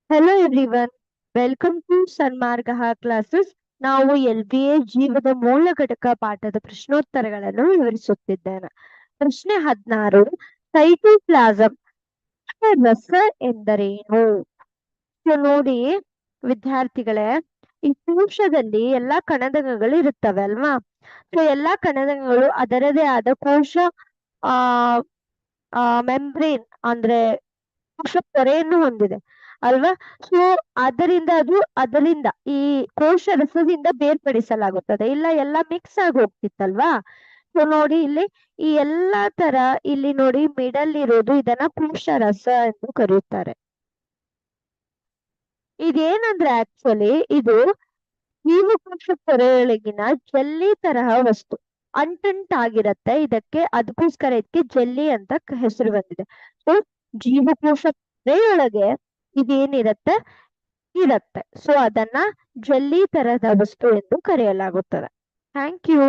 Hello everyone, welcome to Sanmarga classes. ನಾವು LBA ಜೀವದ ಮೂಲ ಘಟಕ ಪಾಠದ ಪ್ರಶ್ನೋತ್ತರಗಳನ್ನು ವಿವರಿಸುತ್ತಿದ್ದೇನೆ. ಪ್ರಶ್ನೆ 16, ಸೈಟೋಪ್ಲಾಸಂ ರಸ ಎಂದರೇನು? ನೋಡಿ ವಿದ್ಯಾರ್ಥಿಗಳೇ, ಈ ಕೋಶದಲ್ಲಿ ಎಲ್ಲಾ ಕಣದಗಳು ಇರುತ್ತವೆ ಅಲ್ವಾ? ಸೊ ಎಲ್ಲಾ ಕಣದಗಳು ಅದರದೇ ಆದ ಕೋಶ ಮೆಂಬ್ರೇನ್ ಅಂದ್ರೆ ಕೋಶ ಪೊರೆಯನ್ನು ಹೊಂದಿದೆ ಅಲ್ವಾ? ಸೊ ಅದರಿಂದ ಈ ಕೋಶ ರಸದಿಂದ ಬೇರ್ಪಡಿಸಲಾಗುತ್ತದೆ. ಇಲ್ಲ ಎಲ್ಲ ಮಿಕ್ಸ್ ಆಗಿ ಹೋಗ್ತಿತ್ತಲ್ವಾ? ಸೊ ನೋಡಿ ಇಲ್ಲಿ ಈ ಎಲ್ಲಾ ತರ ಇಲ್ಲಿ ನೋಡಿ ಮಿಡಲ್ ಇರೋದು ಇದನ್ನ ಕೋಶ ರಸ ಎಂದು ಕರೆಯುತ್ತಾರೆ. ಇದೇನಂದ್ರೆ ಆಕ್ಚುಲಿ ಇದು ಜೀವಕೋಶ ಪೊರೆಯೊಳಗಿನ ಜೆಲ್ಲಿ ತರಹ ವಸ್ತು, ಅಂಟಂಟಾಗಿರತ್ತೆ. ಅದಕ್ಕೋಸ್ಕರ ಇದಕ್ಕೆ ಜೆಲ್ಲಿ ಅಂತ ಹೆಸರು ಬಂದಿದೆ. ಸೊ ಜೀವಕೋಶ ಪೊರೆಯೊಳಗೆ ಇದೇನಿರತ್ತೆ ಇರತ್ತೆ. ಸೊ ಅದನ್ನ ಜೆಲ್ಲಿ ತರಹದ ವಸ್ತು ಎಂದು ಕರೆಯಲಾಗುತ್ತದೆ. Thank you.